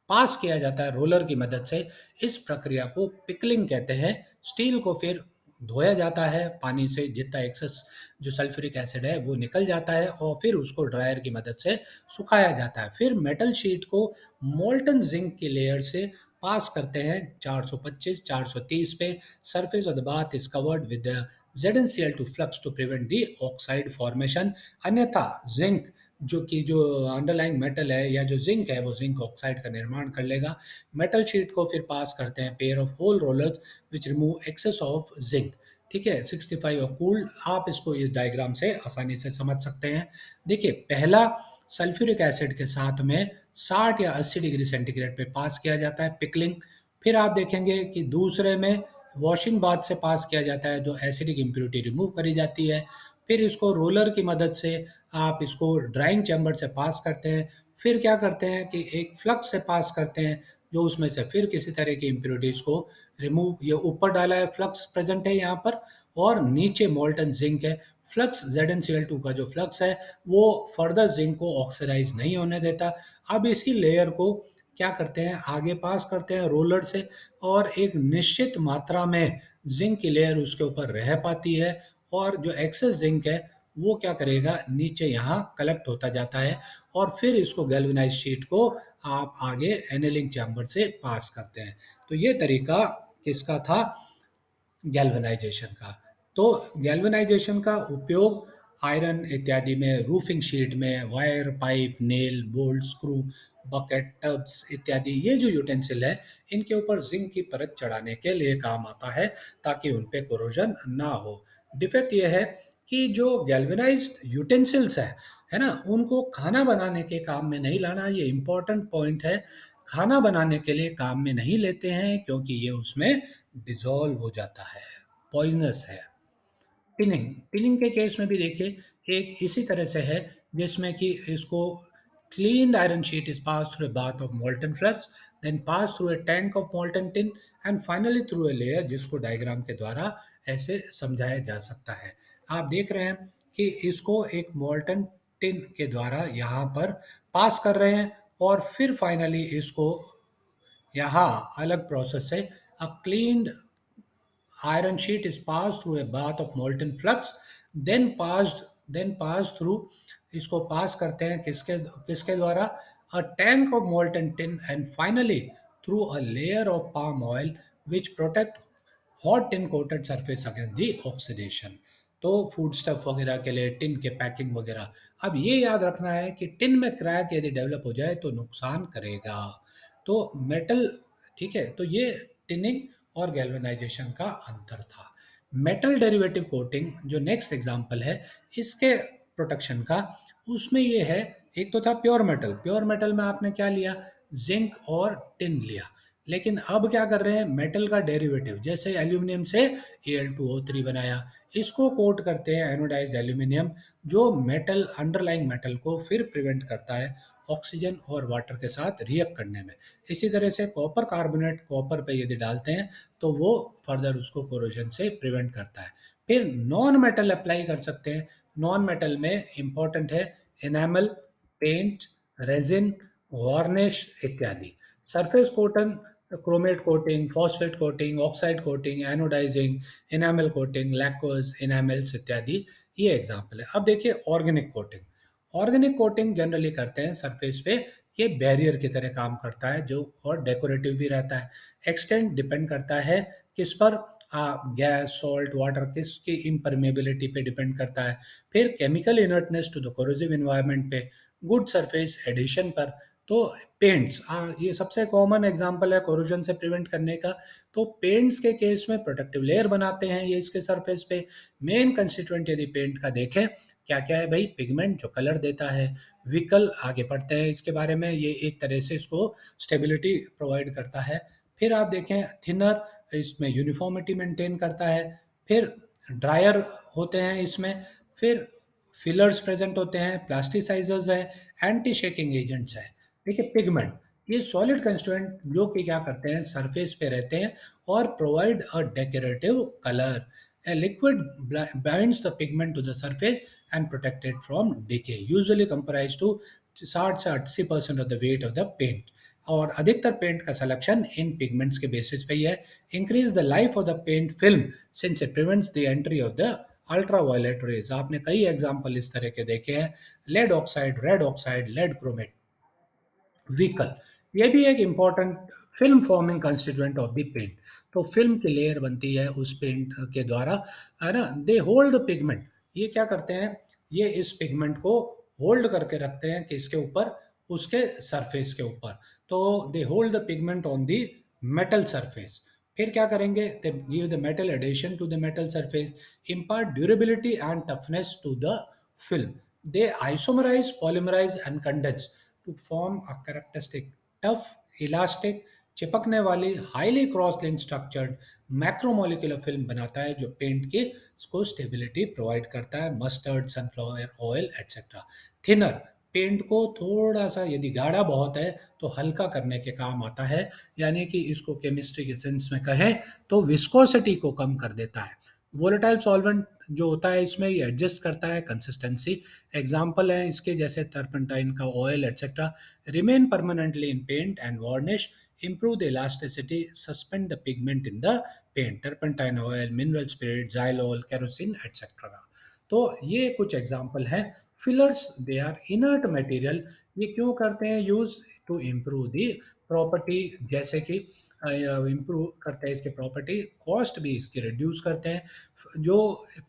पास किया जाता है रोलर की मदद से। इस प्रक्रिया को पिकलिंग कहते हैं। स्टील को फिर धोया जाता है पानी से, जितना एक्सेस जो सल्फ्यूरिक एसिड है वो निकल जाता है, और फिर उसको ड्रायर की मदद से सुखाया जाता है। फिर मेटल शीट को मोल्टन जिंक की लेयर से पास करते हैं 425-430 पे। Surface of the bath is covered with ZnCl2 flux to prevent the oxide formation. अन्यथा जिंक जो अंडरलाइंग मेटल है या जो जिंक है वो जिंक ऑक्साइड का निर्माण कर लेगा। मेटल शीट को फिर पास करते हैं pair of hole rollers which remove excess of zinc. ठीक है, 65 और कूल्ड, आप इसको इस डायग्राम से आसानी से समझ सकते हैं। देखिए पहला सल्फ्यूरिक एसिड के साथ में 60 या 80 डिग्री सेंटीग्रेड पे पास किया जाता है पिकलिंग। फिर आप देखेंगे कि दूसरे में वॉशिंग बाथ से पास किया जाता है, जो एसिडिक इम्प्योरिटी रिमूव करी जाती है। फिर इसको रोलर की मदद से आप इसको ड्राइंग चैम्बर से पास करते हैं। फिर क्या करते हैं कि एक फ्लक्स से पास करते हैं, जो उसमें से फिर किसी तरह की इम्प्योरिटीज को रिमूव, ये ऊपर डाला है फ्लक्स प्रेजेंट है यहाँ पर, और नीचे मोल्टन जिंक है। फ्लक्स ZnCl2 का जो फ्लक्स है वो फर्दर जिंक को ऑक्सीडाइज नहीं होने देता। अब इसी लेयर को क्या करते हैं, आगे पास करते हैं रोलर से, और एक निश्चित मात्रा में जिंक की लेयर उसके ऊपर रह पाती है, और जो एक्सेस जिंक है वो क्या करेगा, नीचे यहाँ कलेक्ट होता जाता है, और फिर इसको गैल्वेनाइज शीट को आप आगे एनेलिंग चैम्बर से पास करते हैं। तो ये तरीका किसका था, गैल्वेनाइजेशन का। तो गैल्वेनाइजेशन का उपयोग आयरन इत्यादि में, रूफिंग शीट में, wire, pipe, nail, bolt, screw, bucket, tubs इत्यादि ये जो यूटेंसिल है इनके ऊपर जिंक की परत चढ़ाने के लिए काम आता है, ताकि उन पे कोरोजन ना हो। डिफेक्ट ये है कि जो गैल्वेनाइज्ड यूटेंसिल्स है ना, उनको खाना बनाने के काम में नहीं लाना। ये इंपॉर्टेंट पॉइंट है। खाना बनाने के लिए काम में नहीं लेते हैं क्योंकि ये उसमें डिसॉल्व हो जाता है, पॉइजनस है। टिनिंग, टिनिंग के केस में भी देखिए एक इसी तरह से है, जिसमें कि इसको cleaned iron sheet is passed through a bath of molten flux, then passed through a tank of molten tin, and finally through a layer, जिसको डायग्राम के द्वारा ऐसे समझाया जा सकता है। आप देख रहे हैं कि इसको एक मोल्टन टिन के द्वारा यहाँ पर पास कर रहे हैं, और फिर फाइनली इसको यहाँ अलग प्रोसेस से a cleaned iron sheet is passed through a bath of molten flux, then passed through, इसको पास करते हैं किसके किसके द्वारा, a tank of molten tin, and finally through a layer of palm oil which protect hot tin coated surface against the oxidation। तो फूड स्टफ वगैरह के लिए टिन के पैकिंग वगैरह। अब ये याद रखना है कि टिन में क्रैक यदि डेवलप हो जाए तो नुकसान करेगा। तो मेटल, ठीक है, तो ये टिनिंग और गैल्वेनाइजेशन का अंतर था। मेटल डेरिवेटिव कोटिंग जो नेक्स्ट एग्जांपल है इसके प्रोटेक्शन का, उसमें ये है, एक तो था प्योर मेटल। प्योर मेटल में आपने क्या लिया, जिंक और टिन लिया। लेकिन अब क्या कर रहे हैं, मेटल का डेरिवेटिव, जैसे एल्यूमिनियम से Al2O3 बनाया, इसको कोट करते हैं एनोडाइज्ड एल्यूमिनियम, जो मेटल, अंडरलाइंग मेटल को फिर प्रिवेंट करता है ऑक्सीजन और वाटर के साथ रिएक्ट करने में। इसी तरह से कॉपर कार्बोनेट कॉपर पे यदि डालते हैं तो वो फर्दर उसको कोरोजन से प्रिवेंट करता है। फिर नॉन मेटल अप्लाई कर सकते हैं। नॉन मेटल में इंपॉर्टेंट है एनामल, पेंट, रेजिन, वार्निश इत्यादि। Surface coating, chromate coating, phosphate coating, oxide coating, anodizing, enamel coating, lacquers, enamels इत्यादि, ये एग्जाम्पल है। अब देखिए organic coating. Organic coating generally करते हैं सरफेस पे, ये बैरियर की तरह काम करता है जो, और डेकोरेटिव भी रहता है। एक्सटेंट डिपेंड करता है किस पर, गैस, सॉल्ट, वाटर, किसकी इम्परमेबिलिटी पे डिपेंड करता है। फिर chemical inertness to the corrosive environment पे, गुड सरफेस एडिशन पर। तो पेंट्स, ये सबसे कॉमन एग्जांपल है कोरोजन से प्रिवेंट करने का। तो पेंट्स के केस में प्रोटेक्टिव लेयर बनाते हैं ये इसके सरफेस पे। मेन कंस्टिट्यूएंट यदि पेंट का देखें, क्या क्या है भाई, पिगमेंट जो कलर देता है, व्हीकल आगे पढ़ते हैं इसके बारे में, ये एक तरह से इसको स्टेबिलिटी प्रोवाइड करता है। फिर आप देखें थिनर, इसमें यूनिफॉर्मिटी मेंटेन करता है। फिर ड्रायर होते हैं इसमें। फिर फिलर्स प्रेजेंट होते हैं, प्लास्टिसाइजर्स है, एंटी शेकिंग एजेंट्स है। देखिए पिगमेंट, ये सॉलिड कंस्टिट्यूएंट जो कि क्या करते हैं, सरफेस पे रहते हैं और provide a decorative colour. A liquid binds the pigment to the surface and protect it from decay. Usually comprised to 60 से 80% of the weight of the paint. और अधिकतर पेंट का सिलेक्शन इन पिगमेंट्स के बेसिस पे ही है। Increase the life of the paint film since it prevents the entry of the ultraviolet rays. आपने कई एग्जांपल इस तरह के देखे हैं, lead oxide, red oxide, lead chromate, vehicle, ये भी एक important film forming constituent of the paint. तो फिल्म की लेयर बनती है उस पेंट के द्वारा, है ना। दे होल्ड द पिगमेंट, ये क्या करते हैं, ये इस पिगमेंट को होल्ड करके रखते हैं किसके ऊपर, उसके सरफेस के ऊपर। तो they hold the pigment on the metal surface. फिर क्या करेंगे, they give the metal adhesion to the metal surface, impart durability and toughness to the film. They isomerize, polymerize, and condense to form a characteristic tough, elastic, चिपकने वाली highly cross link structured macromolecular film बनाता है जो पेंट के इसको स्टेबिलिटी प्रोवाइड करता है। Mustard, sunflower oil etcetera. Thinner, paint को थोड़ा सा यदि गाढ़ा बहुत है तो हल्का करने के काम आता है, यानी कि इसको केमिस्ट्री के सेंस में कहें तो विस्कोसिटी को कम कर देता है। वोलेटाइल सॉल्वेंट जो होता है इसमें ये एडजस्ट करता है कंसिस्टेंसी। एग्जाम्पल है इसके जैसे टर्पेंटाइन का oil etcetera. Remain permanently in paint and varnish, improve the elasticity, suspend the pigment in the paint, turpentine oil, mineral spirit, xylol, kerosene, etc. तो ये कुछ एग्जाम्पल हैं। Fillers, they are inert material, ये क्यों करते हैं use, to improve the property, जैसे कि इम्प्रूव करते हैं इसके प्रॉपर्टी, कॉस्ट भी इसकी रिड्यूस करते हैं। जो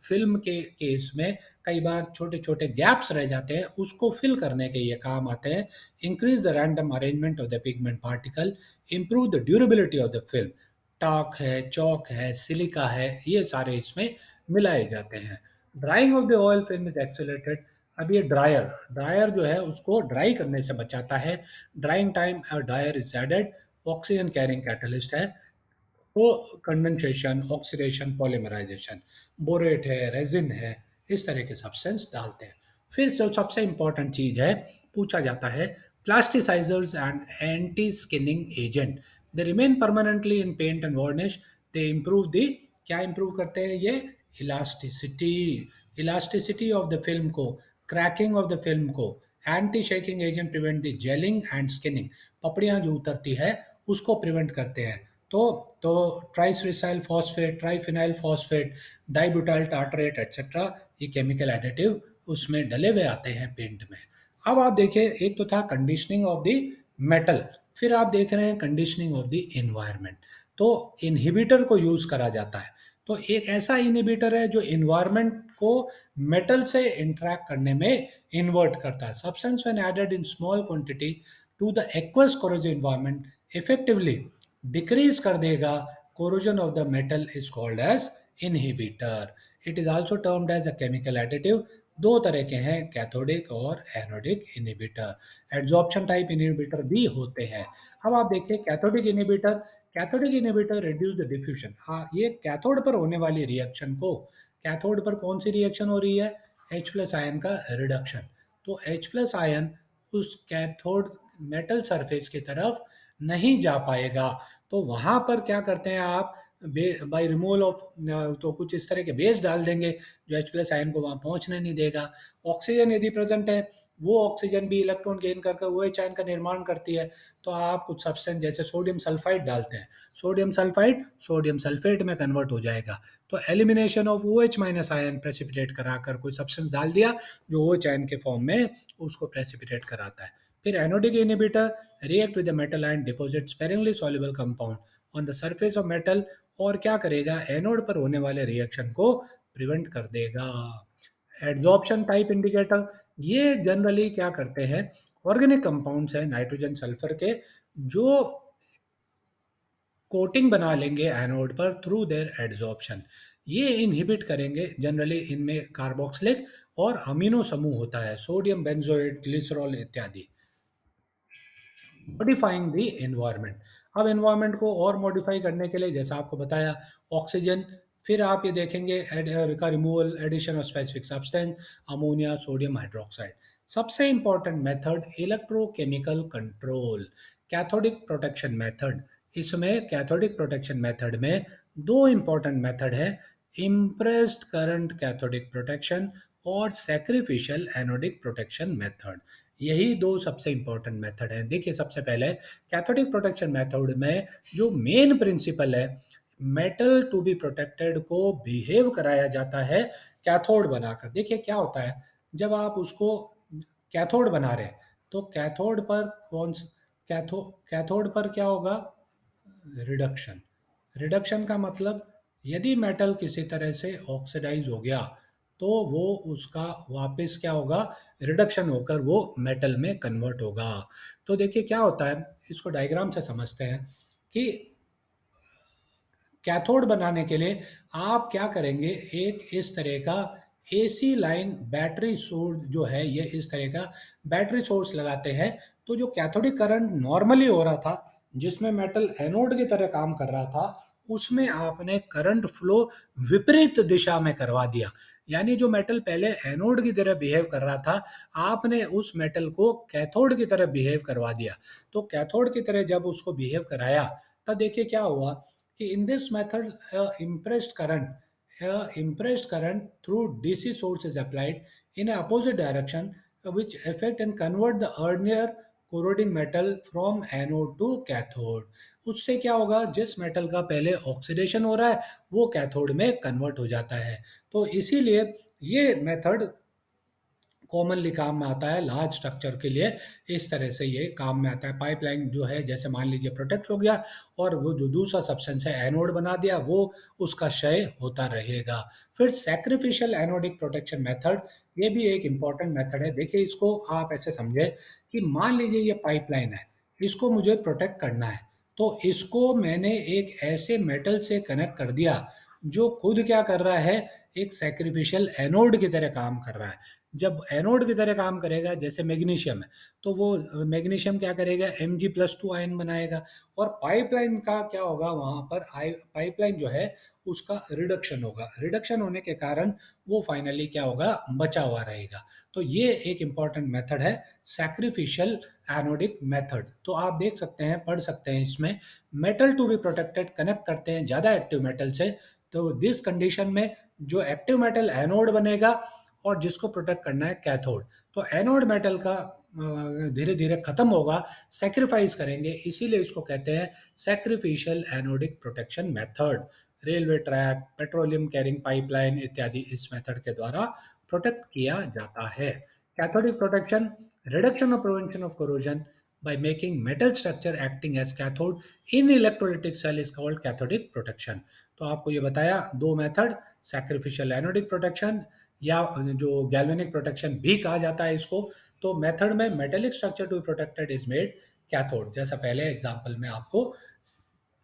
फिल्म के केस में कई बार छोटे छोटे गैप्स रह जाते हैं उसको फिल करने के ये काम आते हैं। Increase the random arrangement of the pigment particle, improve the durability of the film. Talc है, चौक है, सिलिका है, ये सारे इसमें मिलाए जाते हैं। Drying of the oil film is accelerated. अब ये ड्रायर, ड्रायर जो है उसको ड्राई करने से बचाता है। Drying time drier is added, oxygen carrying catalyst है। तो कंडेंसेशन, ऑक्सीडेशन, पॉलीमराइजेशन, बोरेट है, रेजिन है, इस तरह के सब्सटेंस डालते हैं। फिर जो सबसे इंपॉर्टेंट चीज है, पूछा जाता है, plasticizers and anti skinning agent, they remain permanently in paint and varnish, they improve the, क्या इम्प्रूव करते हैं ये, elasticity, elasticity of the film को, क्रैकिंग ऑफ द फिल्म को। Anti shaking agent prevent the gelling and skinning, पपड़ियाँ जो उतरती है उसको प्रिवेंट करते हैं। तो तो tricresyl phosphate, triphenyl phosphate, dibutyl tartrate etcetera, ये केमिकल एडिटिव उसमें डले हुए आते हैं पेंट में। अब आप देखिए, एक तो था कंडीशनिंग ऑफ द मेटल, फिर आप देख रहे हैं कंडीशनिंग ऑफ द इन्वायरमेंट। तो इनहिबिटर को यूज करा जाता है। तो एक ऐसा इनहिबिटर है जो इन्वायरमेंट को मेटल से इंटरेक्ट करने में इन्वर्ट करता है। Substance when added in small quantity to the aqueous corrosive environment effectively decrease कर देगा corrosion of the metal is called as inhibitor. It is also termed as a chemical additive. दो तरह के हैं, कैथोडिक और anodic inhibitor. Adsorption type inhibitor भी होते हैं। अब आप देखिए cathodic inhibitor, cathodic inhibitor reduce the diffusion. हाँ, ये कैथोड पर होने वाली रिएक्शन को, कैथोड पर कौन सी रिएक्शन हो रही है, H प्लस आयन का रिडक्शन। तो H प्लस आयन उस कैथोड मेटल सरफेस की तरफ नहीं जा पाएगा। तो वहाँ पर क्या करते हैं आप, बाई रिमूवल ऑफ, तो कुछ इस तरह के बेस डाल देंगे जो H प्लस आयन को वहाँ पहुँचने नहीं देगा। ऑक्सीजन यदि प्रेजेंट है, वो ऑक्सीजन भी इलेक्ट्रॉन गेन करके वो एच आयन का निर्माण करती है। तो आप कुछ सब्सटेंस जैसे सोडियम सल्फाइड डालते हैं, सोडियम सल्फाइड सोडियम सल्फेट में कन्वर्ट हो जाएगा। तो elimination of O H minus ion precipitate कराकर कोई सब्सटेंस डाल दिया जो ओ एच आयन के फॉर्म में उसको प्रेसिपिटेट कराता है। फिर anodic inhibitor react with the metal ion deposit sparingly soluble compound on the surface of metal, और क्या करेगा, एनोड पर होने वाले रिएक्शन को प्रिवेंट कर देगा। एड्जॉर्प्शन टाइप इंडिकेटर, ये जनरली क्या करते हैं, ऑर्गेनिक कंपाउंड्स है नाइट्रोजन सल्फर के, जो कोटिंग बना लेंगे एनोड पर थ्रू देयर एड्जॉर्प्शन, ये इनहिबिट करेंगे। जनरली इनमें कार्बोक्सिलिक और अमीनो समूह होता है, सोडियम बेंजोएट ग्लिसरॉल इत्यादि। मॉडिफाइंग द एनवायरनमेंट, अब एनवायरनमेंट को और मॉडिफाई करने के लिए जैसा आपको बताया ऑक्सीजन, फिर आप ये देखेंगे का removal, addition of specific substance, ammonia, sodium hydroxide. सबसे important method electrochemical control, cathodic protection method. इसमें कैथोडिक प्रोटेक्शन मेथड में दो इंपॉर्टेंट मेथड है, इम्प्रेस्ड करंट कैथोडिक प्रोटेक्शन और सैक्रिफिशियल एनोडिक प्रोटेक्शन मेथड। यही दो सबसे इंपॉर्टेंट मेथड हैं। देखिए सबसे पहले कैथोडिक प्रोटेक्शन मेथड में जो मेन प्रिंसिपल है, मेटल टू बी प्रोटेक्टेड को बिहेव कराया जाता है कैथोड बनाकर। देखिए क्या होता है, जब आप उसको कैथोड बना रहे हैं तो कैथोड पर कैथोड पर क्या होगा, रिडक्शन। रिडक्शन का मतलब यदि मेटल किसी तरह से ऑक्सीडाइज हो गया तो वो उसका वापस क्या होगा, रिडक्शन होकर वो मेटल में कन्वर्ट होगा। तो देखिए क्या होता है, इसको डायग्राम से समझते हैं कि कैथोड बनाने के लिए आप क्या करेंगे, एक इस तरह का एसी लाइन बैटरी सोर्स जो है, ये इस तरह का बैटरी सोर्स लगाते हैं। तो जो कैथोडिक करंट नॉर्मली हो रहा था, जिसमें मेटल एनोड की तरह काम कर रहा था, उसमें आपने करंट फ्लो विपरीत दिशा में करवा दिया। यानी जो मेटल पहले एनोड की तरह बिहेव कर रहा था, आपने उस मेटल को कैथोड की तरह बिहेव करवा दिया। तो कैथोड की तरह जब उसको बिहेव कराया, तब देखिए क्या हुआ कि in this method impressed current through DC source is applied in a opposite direction, which affect and convert the earlier corroding metal from anode to cathode। उससे क्या होगा, जिस मेटल का पहले ऑक्सीडेशन हो रहा है वो कैथोड में कन्वर्ट हो जाता है। तो इसीलिए ये मेथड कॉमनली काम में आता है लार्ज स्ट्रक्चर के लिए। इस तरह से ये काम में आता है। पाइपलाइन जो है, जैसे मान लीजिए प्रोटेक्ट हो गया और वो जो दूसरा सब्सटेंस है एनोड बना दिया, वो उसका क्षय होता रहेगा। फिर सैक्रिफिशियल एनोडिक प्रोटेक्शन मेथड, ये भी एक इम्पॉर्टेंट मेथड है। देखिए इसको आप ऐसे समझे कि मान लीजिए ये पाइपलाइन है, इसको मुझे प्रोटेक्ट करना है, तो इसको मैंने एक ऐसे मेटल से कनेक्ट कर दिया जो खुद क्या कर रहा है, एक सैक्रिफिशियल एनोड की तरह काम कर रहा है। जब एनोड की तरह काम करेगा, जैसे मैग्नीशियम है, तो वो मैग्नीशियम क्या करेगा, Mg+2 आयन बनाएगा। और पाइपलाइन का क्या होगा, वहाँ पर पाइपलाइन जो है उसका रिडक्शन होगा। रिडक्शन होने के कारण वो फाइनली क्या होगा, बचा हुआ रहेगा। तो ये एक इम्पॉर्टेंट मेथड है सैक्रिफिशियल एनोडिक मेथड। तो आप देख सकते हैं, पढ़ सकते हैं इसमें, metal to be protected connect करते हैं ज़्यादा एक्टिव मेटल से। तो दिस कंडीशन में जो एक्टिव मेटल एनोड बनेगा और जिसको प्रोटेक्ट करना है कैथोड, तो एनोड मेटल का धीरे धीरे खत्म होगा, सेक्रीफाइस करेंगे, इसीलिए इसको कहते हैं sacrificial anodic protection method. Railway track, petroleum carrying pipeline इत्यादि इस मेथड के द्वारा प्रोटेक्ट किया जाता है। कैथोडिक प्रोटेक्शन, रिडक्शन और prevention of corrosion by making metal structure acting as cathode in electrolytic cell is called cathodic protection। तो आपको ये बताया दो मेथड, सैक्रिफिशियल एनोडिक प्रोटेक्शन या जो गैल्वेनिक प्रोटेक्शन भी कहा जाता है इसको। तो मेथड में metallic structure to protected is made cathode, जैसा पहले एग्जांपल में आपको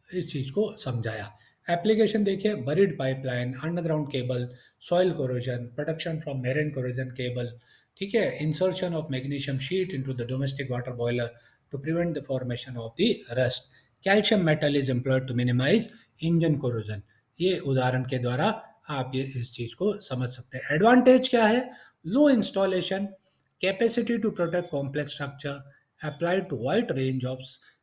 इस चीज़ को समझाया। एप्लीकेशन देखिए, buried pipeline, underground cable, soil corrosion, protection from marine corrosion cable, ठीक है, insertion of magnesium sheet into the domestic water boiler to prevent the formation of the rust. Calcium metal is employed to minimise engine corrosion. ये उदाहरण के द्वारा आप ये इस चीज़ को समझ सकते हैं। एडवांटेज क्या है, low installation, capacity to protect complex structure, applied to wide range of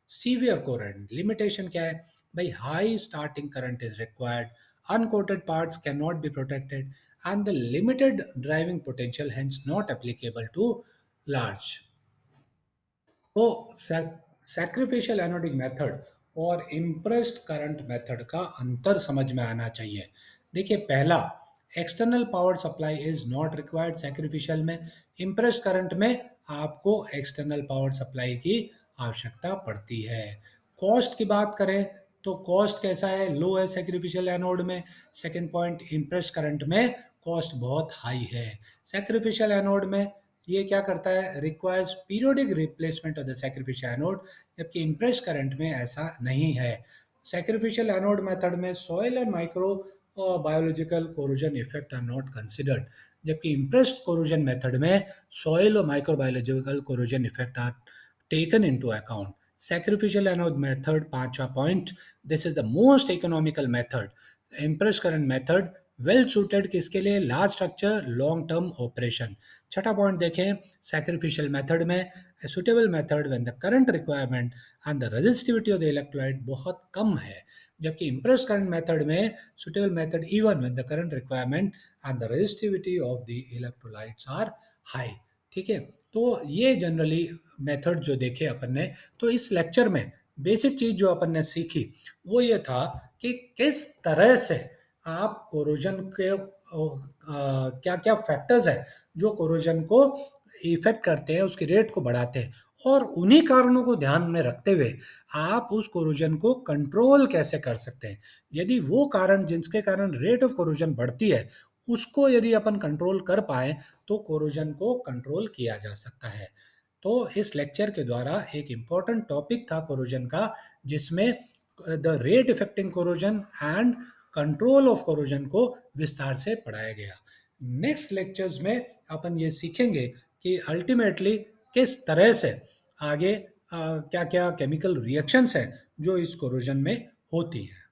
severe current limitation क्या है भाई, high starting current is required, uncoated parts can not be protected and the limited driving potential hence not applicable to large. तो सैक्रिफिशियल एनोडिक मेथड और इम्प्रेस्ड करंट मेथड का अंतर समझ में आना चाहिए। देखिए पहला, external power supply is not required sacrificial में, इम्प्रेस्ड करंट में आपको एक्सटर्नल पावर सप्लाई की आवश्यकता पड़ती है। कॉस्ट की बात करें तो कॉस्ट कैसा है, लो है सैक्रिफिशियल एनोड में। सेकंड पॉइंट, इम्प्रेस्ड करंट में कॉस्ट बहुत हाई है। सैक्रिफिशियल एनोड में ये क्या करता है, requires periodic replacement of the sacrificial anode, जबकि इम्प्रेस करंट में ऐसा नहीं है। सैक्रिफिशियल एनोड मेथड में soil and microbiological corrosion effect are not considered, जबकि इम्प्रेस्ड कोरोजन मेथड में सॉइल और microbiological corrosion effect are taken into account. Sacrificial anode method, पांचवा point, this is the most economical method. Impress current method well suited किसके लिए, large structure long term operation. छठा पॉइंट देखें, सैक्रिफिशियल मेथड में suitable method when the current requirement and the resistivity of the electrolyte बहुत कम है, जबकि इम्प्रेस करंट मेथड में suitable method even when the current requirement and the resistivity of the electrolytes are high. ठीक है, तो ये जनरली मेथड जो देखे अपन ने, तो इस लेक्चर में बेसिक चीज जो अपन ने सीखी वो ये था कि किस तरह से आप कोरोजन के क्या क्या फैक्टर्स हैं जो कोरोजन को इफेक्ट करते हैं, उसकी रेट को बढ़ाते हैं, और उन्हीं कारणों को ध्यान में रखते हुए आप उस कोरोजन को कंट्रोल कैसे कर सकते हैं। यदि वो कारण जिसके कारण रेट ऑफ कोरोजन बढ़ती है उसको यदि अपन कंट्रोल कर पाए तो कोरोजन को कंट्रोल किया जा सकता है। तो इस लेक्चर के द्वारा एक इम्पॉर्टेंट टॉपिक था कोरोजन का, जिसमें the rate affecting corrosion and control of corrosion को विस्तार से पढ़ाया गया। नेक्स्ट लेक्चर्स में अपन ये सीखेंगे कि अल्टीमेटली किस तरह से आगे क्या क्या केमिकल रिएक्शंस हैं जो इस कोरोजन में होती हैं।